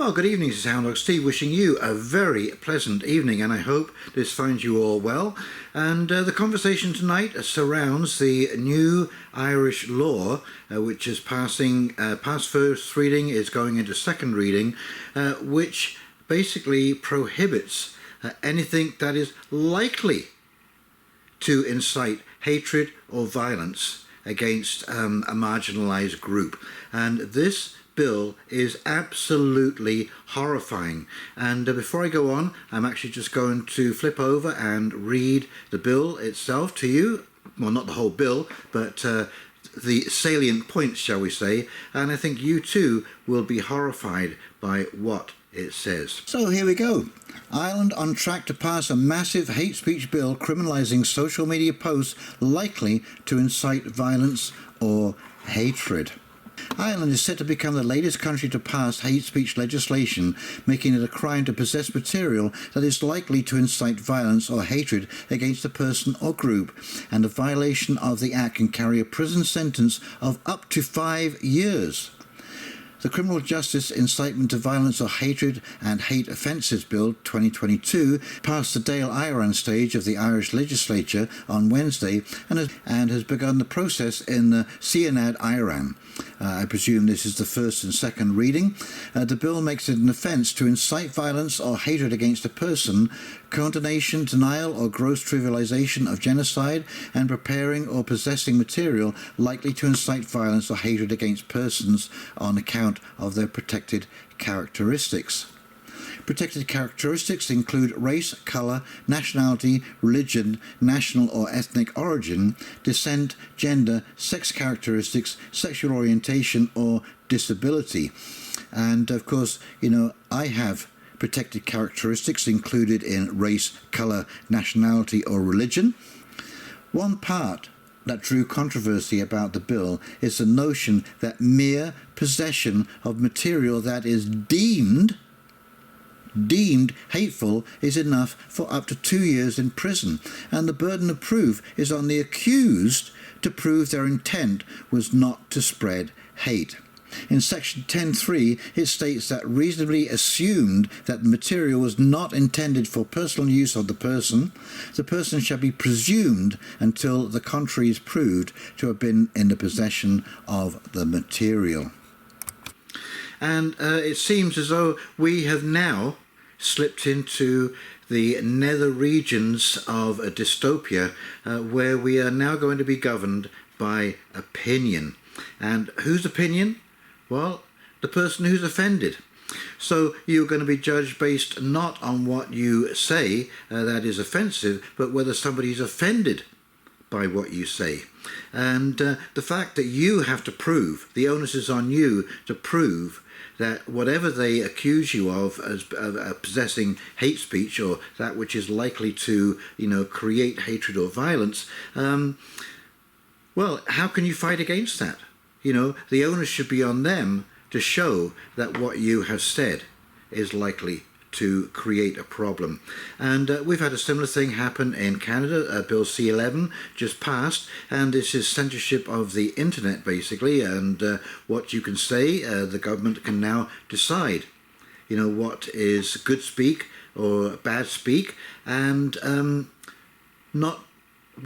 Well, good evening, this is Houndog Steve, wishing you a very pleasant evening, and I hope this finds you all well. And the conversation tonight surrounds the new Irish law, which is past first reading, is going into second reading, which basically prohibits anything that is likely to incite hatred or violence against a marginalised group. And this bill is absolutely horrifying. And before I go on, I'm actually just going to flip over and read the bill itself to you. Well, not the whole bill, but the salient points, shall we say. And I think you too will be horrified by what it says. So here we go. Ireland on track to pass a massive hate speech bill criminalising social media posts likely to incite violence or hatred. Ireland is set to become the latest country to pass hate speech legislation, making it a crime to possess material that is likely to incite violence or hatred against a person or group, and a violation of the Act can carry a prison sentence of up to 5 years. The Criminal Justice Incitement to Violence or Hatred and Hate Offences Bill 2022 passed the Dáil Éireann stage of the Irish legislature on Wednesday and has begun the process in the Seanad Éireann. I presume this is the first and second reading. The bill makes it an offence to incite violence or hatred against a person, condonation, denial or gross trivialisation of genocide, and preparing or possessing material likely to incite violence or hatred against persons on account of their protected characteristics. Protected characteristics include race, colour, nationality, religion, national or ethnic origin, descent, gender, sex characteristics, sexual orientation or disability. And of course, I have protected characteristics included in race, colour, nationality or religion. One part that drew controversy about the bill is the notion that mere possession of material that is deemed hateful is enough for up to 2 years in prison, and the burden of proof is on the accused to prove their intent was not to spread hate. In section 10.3 it states that reasonably assumed that the material was not intended for personal use of the person shall be presumed until the contrary is proved to have been in the possession of the material. And it seems as though we have now slipped into the nether regions of a dystopia where we are now going to be governed by opinion. And whose opinion? Well, the person who's offended. So you're going to be judged based not on what you say that is offensive, but whether somebody's offended by what you say. And the fact that you have to prove, the onus is on you to prove that whatever they accuse you of as possessing hate speech or that which is likely to, create hatred or violence, well, how can you fight against that? The onus should be on them to show that what you have said is likely to create a problem. And we've had a similar thing happen in Canada. Bill C11 just passed, and this is censorship of the internet basically, and what you can say. The government can now decide what is good speak or bad speak, and not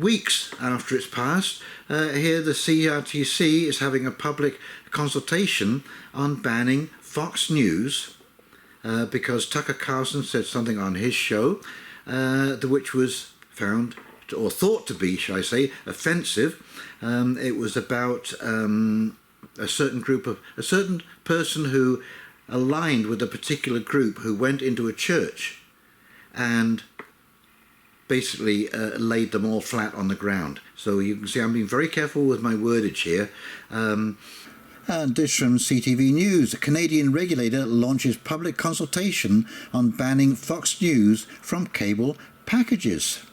weeks after it's passed, here the CRTC is having a public consultation on banning Fox News because Tucker Carlson said something on his show which was found or thought to be, shall I say, offensive. It was about a certain person who aligned with a particular group who went into a church and basically laid them all flat on the ground. So you can see I'm being very careful with my wordage here. And this from CTV News. A Canadian regulator launches public consultation on banning Fox News from cable packages.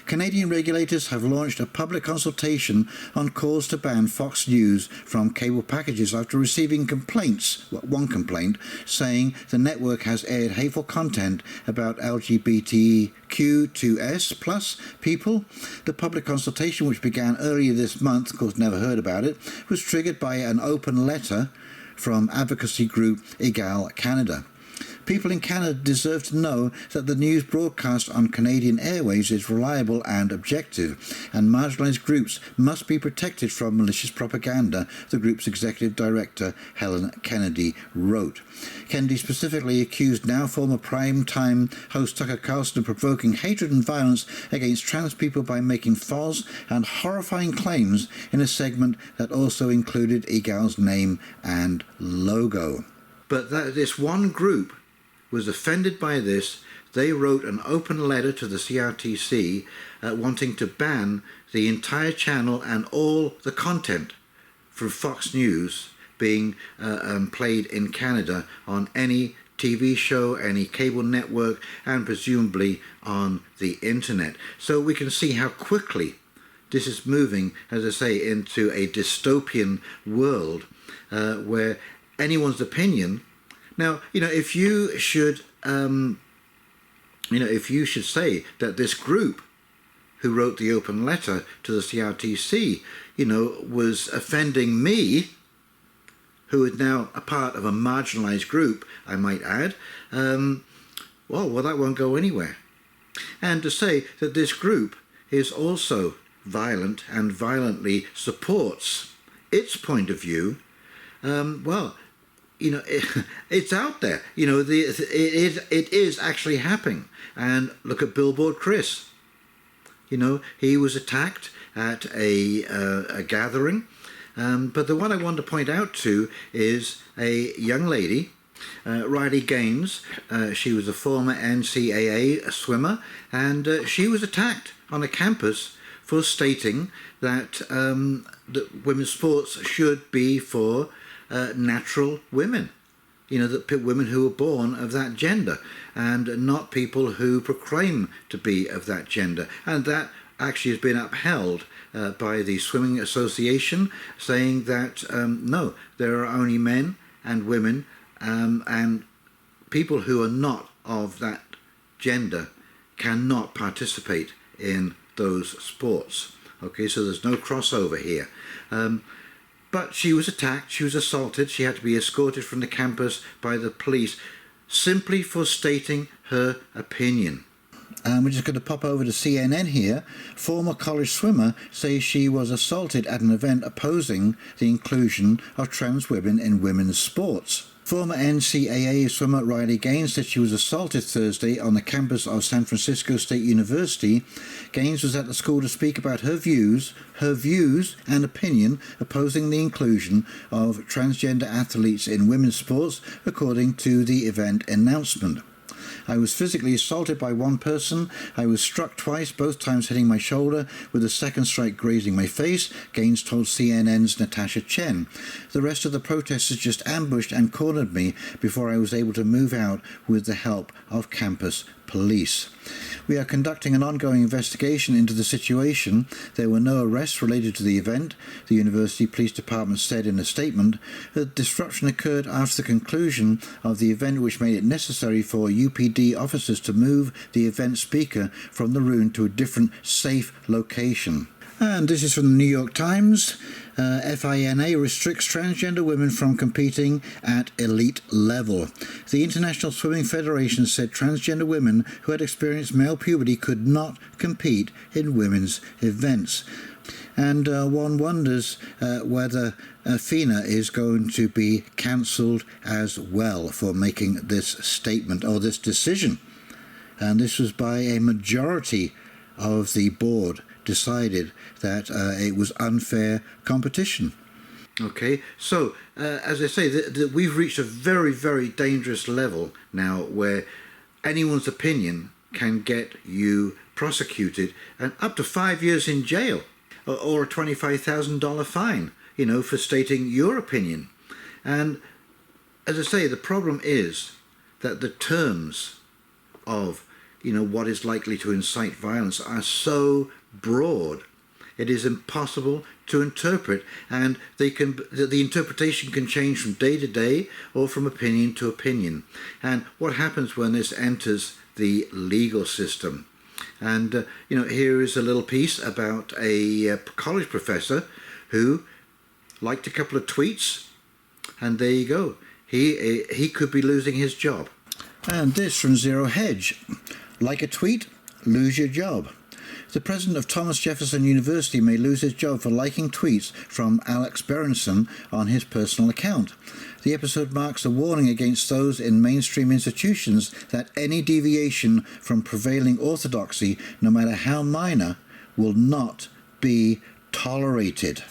Canadian regulators have launched a public consultation on calls to ban Fox News from cable packages after receiving complaints, one complaint, saying the network has aired hateful content about LGBTQ2S plus people. The public consultation, which began earlier this month, of course never heard about it, was triggered by an open letter from advocacy group Egal Canada. People in Canada deserve to know that the news broadcast on Canadian airways is reliable and objective, and marginalised groups must be protected from malicious propaganda, the group's executive director, Helen Kennedy, wrote. Kennedy specifically accused now former prime-time host Tucker Carlson of provoking hatred and violence against trans people by making false and horrifying claims in a segment that also included Egal's name and logo. But this one group was offended by this. They wrote an open letter to the CRTC wanting to ban the entire channel and all the content from Fox News being played in Canada on any TV show, any cable network, and presumably on the internet. So we can see how quickly this is moving, as I say, into a dystopian world where anyone's opinion. Now, if you should, if you should say that this group who wrote the open letter to the CRTC, was offending me, who is now a part of a marginalised group, I might add, well, that won't go anywhere. And to say that this group is also violent and violently supports its point of view, it's out there. It is actually happening. And look at Billboard Chris. He was attacked at a gathering. But the one I want to point out to is a young lady, Riley Gaines. She was a former NCAA swimmer, and she was attacked on a campus for stating that women's sports should be for natural women, that women who are born of that gender, and not people who proclaim to be of that gender. And that actually has been upheld by the Swimming Association, saying that no, there are only men and women, and people who are not of that gender cannot participate in those sports. Okay, so there's no crossover here. But she was attacked, she was assaulted, she had to be escorted from the campus by the police simply for stating her opinion. We're just going to pop over to CNN here. Former college swimmer says she was assaulted at an event opposing the inclusion of trans women in women's sports. Former NCAA swimmer Riley Gaines said she was assaulted Thursday on the campus of San Francisco State University. Gaines was at the school to speak about her views and opinion opposing the inclusion of transgender athletes in women's sports, according to the event announcement. I was physically assaulted by one person. I was struck twice, both times hitting my shoulder, with a second strike grazing my face, Gaines told CNN's Natasha Chen. The rest of the protesters just ambushed and cornered me before I was able to move out with the help of campus police. We are conducting an ongoing investigation into the situation. There were no arrests related to the event. The University Police Department said in a statement that disruption occurred after the conclusion of the event, which made it necessary for UPD officers to move the event speaker from the room to a different safe location. And this is from the New York Times. FINA restricts transgender women from competing at elite level. The International Swimming Federation said transgender women who had experienced male puberty could not compete in women's events. And one wonders whether FINA is going to be cancelled as well for making this statement or this decision. And this was by a majority of the board decided that it was unfair competition. Okay, so as I say, we've reached a very, very dangerous level now where anyone's opinion can get you prosecuted and up to 5 years in jail or a $25,000 fine, for stating your opinion. And as I say, the problem is that the terms of what is likely to incite violence are so broad. It is impossible to interpret, and the interpretation can change from day to day or from opinion to opinion. And what happens when this enters the legal system? And here is a little piece about a college professor who liked a couple of tweets And there you go. He could be losing his job. And this from Zero Hedge. Like a tweet, lose your job. The president of Thomas Jefferson University may lose his job for liking tweets from Alex Berenson on his personal account. The episode marks a warning against those in mainstream institutions that any deviation from prevailing orthodoxy, no matter how minor, will not be tolerated.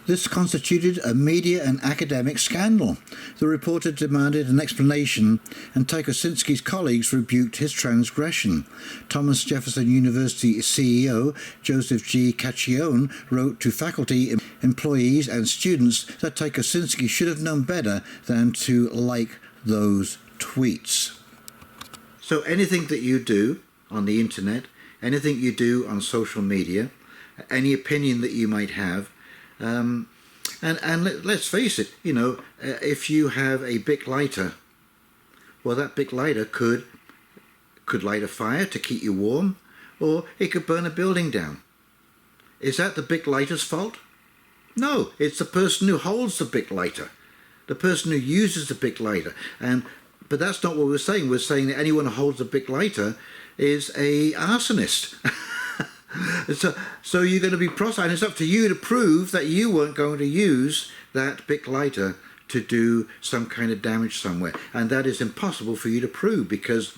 This constituted a media and academic scandal. The reporter demanded an explanation, and Tykosinski's colleagues rebuked his transgression. Thomas Jefferson University CEO Joseph G. Cacchione wrote to faculty, employees and students that Tykosinski should have known better than to like those tweets. So anything that you do on the internet, anything you do on social media, any opinion that you might have, and let's face it, if you have a Bic lighter, well, that Bic lighter could light a fire to keep you warm, or it could burn a building down. Is that the Bic lighter's fault? No, it's the person who holds the Bic lighter, the person who uses the Bic lighter. But that's not what we're saying. We're saying that anyone who holds a Bic lighter is a arsonist. So you're going to be prosecuted. It's up to you to prove that you weren't going to use that Bic lighter to do some kind of damage somewhere. And that is impossible for you to prove because,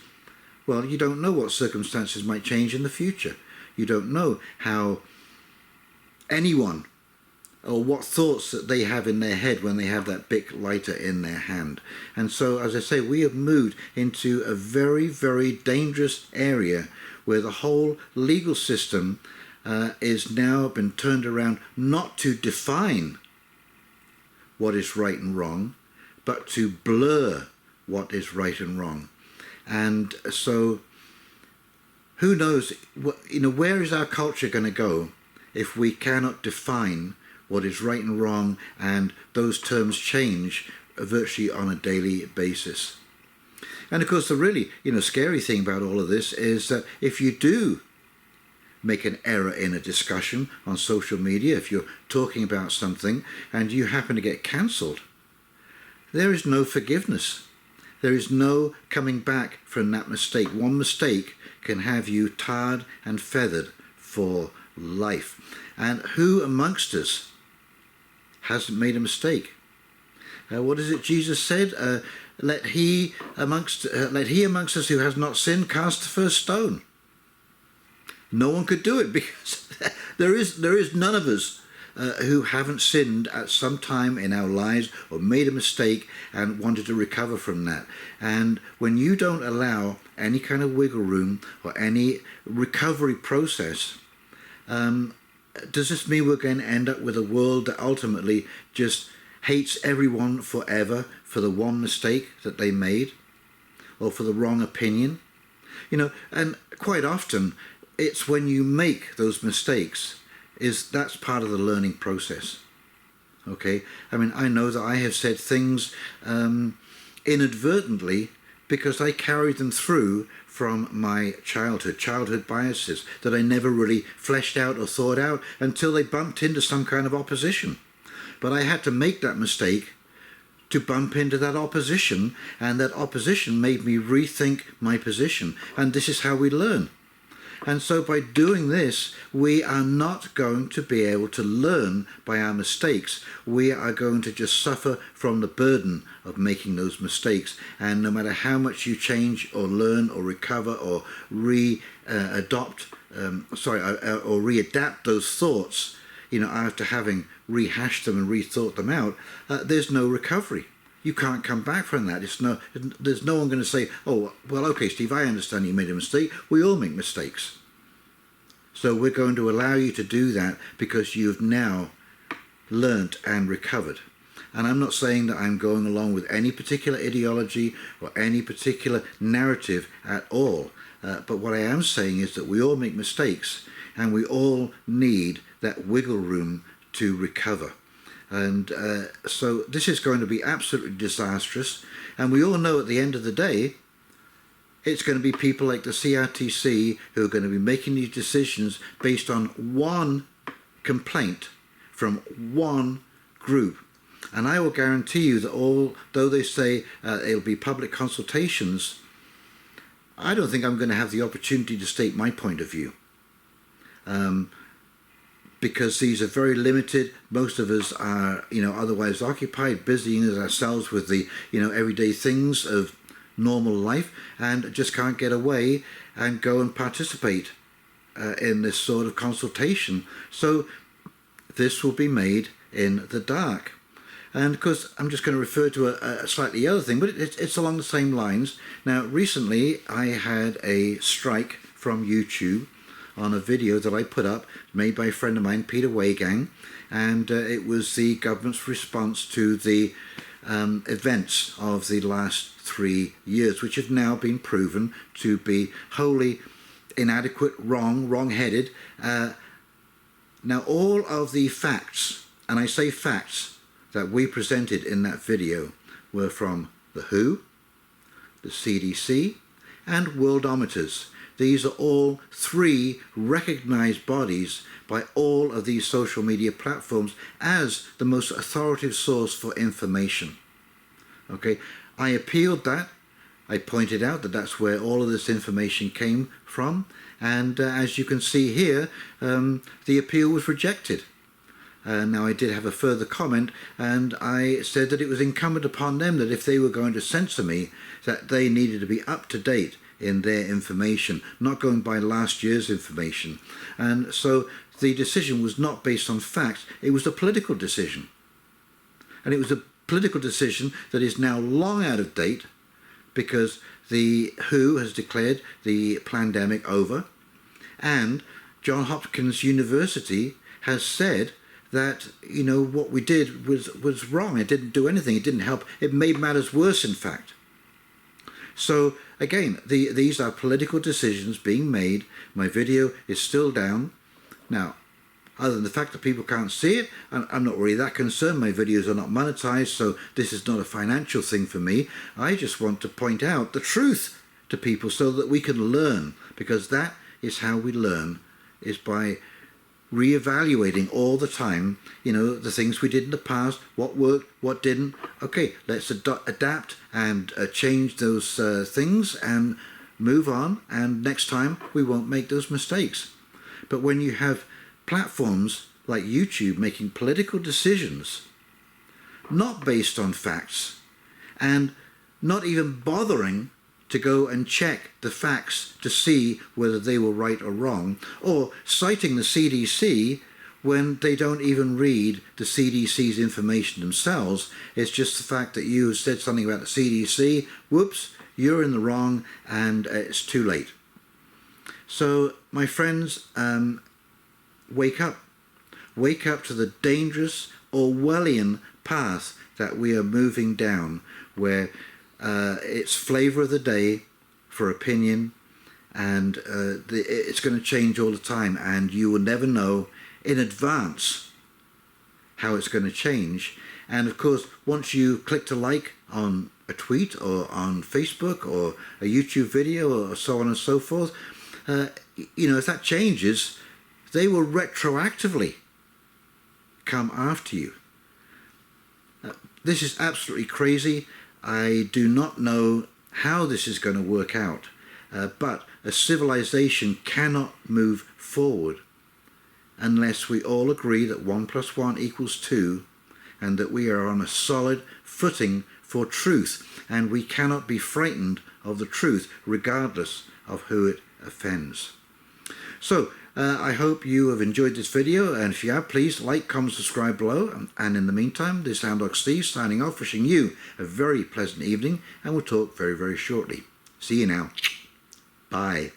well, you don't know what circumstances might change in the future. You don't know how anyone or what thoughts that they have in their head when they have that Bic lighter in their hand. And so, as I say, we have moved into a very, very dangerous area where the whole legal system is now been turned around not to define what is right and wrong, but to blur what is right and wrong. And so who knows, where is our culture going to go if we cannot define what is right and wrong, and those terms change virtually on a daily basis. And of course, the really, scary thing about all of this is that if you do make an error in a discussion on social media, if you're talking about something and you happen to get cancelled, there is no forgiveness. There is no coming back from that mistake. One mistake can have you tarred and feathered for life. And who amongst us hasn't made a mistake? What is it Jesus said? Let he amongst us who has not sinned cast the first stone. No one could do it because there is none of us who haven't sinned at some time in our lives or made a mistake and wanted to recover from that. And when you don't allow any kind of wiggle room or any recovery process, does this mean we're going to end up with a world that ultimately just hates everyone forever for the one mistake that they made or for the wrong opinion? And quite often it's when you make those mistakes that's part of the learning process. Okay, I mean, I know that I have said things inadvertently because I carried them through from my childhood biases that I never really fleshed out or thought out until they bumped into some kind of opposition. But I had to make that mistake to bump into that opposition, and that opposition made me rethink my position. And this is how we learn. And so by doing this, we are not going to be able to learn by our mistakes. We are going to just suffer from the burden of making those mistakes. And no matter how much you change or learn or recover or readapt those thoughts, after having rehashed them and rethought them out, there's no recovery. You can't come back from that. There's no one going to say, oh, well, okay, Steve, I understand you made a mistake. We all make mistakes. So we're going to allow you to do that because you've now learnt and recovered. And I'm not saying that I'm going along with any particular ideology or any particular narrative at all. But what I am saying is that we all make mistakes and we all need that wiggle room to recover. And so this is going to be absolutely disastrous. And we all know at the end of the day, it's going to be people like the CRTC who are going to be making these decisions based on one complaint from one group. And I will guarantee you that although they say it'll be public consultations, I don't think I'm going to have the opportunity to state my point of view. Because these are very limited. Most of us are, otherwise occupied, busying ourselves with the, everyday things of normal life, and just can't get away and go and participate in this sort of consultation. So this will be made in the dark. And of course, I'm just going to refer to a slightly other thing, but it's along the same lines. Now, recently I had a strike from YouTube on a video that I put up, made by a friend of mine, Peter Waygang, and it was the government's response to the events of the last 3 years, which have now been proven to be wholly inadequate, wrong-headed. Now, all of the facts, and I say facts, that we presented in that video were from the WHO, the CDC, and Worldometers. These are all 3 recognized bodies by all of these social media platforms as the most authoritative source for information. Okay, I appealed that. I pointed out that that's where all of this information came from, and as you can see here, the appeal was rejected. Now, I did have a further comment, and I said that it was incumbent upon them that if they were going to censor me, that they needed to be up to date in their information, not going by last year's information. And so the decision was not based on facts, it was a political decision. And it was a political decision that is now long out of date, because the WHO has declared the pandemic over, and Johns Hopkins University has said that, what we did was wrong. It didn't do anything. It didn't help. It made matters worse, in fact. So, again, these are political decisions being made. My video is still down. Now, other than the fact that people can't see it, I'm not really that concerned. My videos are not monetized, so this is not a financial thing for me. I just want to point out the truth to people so that we can learn, because that is how we learn, is by re-evaluating all the time, the things we did in the past, what worked, what didn't. Okay, let's adapt and change those things and move on, and next time we won't make those mistakes. But when you have platforms like YouTube making political decisions not based on facts, and not even bothering to go and check the facts to see whether they were right or wrong, or citing the CDC when they don't even read the CDC's information themselves. It's just the fact that you said something about the CDC, whoops, you're in the wrong, and it's too late. So, my friends, wake up. Wake up to the dangerous Orwellian path that we are moving down, where it's flavor of the day for opinion, and it's going to change all the time, and you will never know in advance how it's going to change. And of course, once you click to like on a tweet or on Facebook or a YouTube video or so on and so forth, if that changes, they will retroactively come after you. This is absolutely crazy. I do not know how this is going to work out, but a civilization cannot move forward unless we all agree that 1 + 1 = 2, and that we are on a solid footing for truth, and we cannot be frightened of the truth regardless of who it offends. So, I hope you have enjoyed this video, and if you have, please like, comment, subscribe below. And in the meantime, this is Houndog Steve signing off, wishing you a very pleasant evening, and we'll talk very, very shortly. See you now. Bye.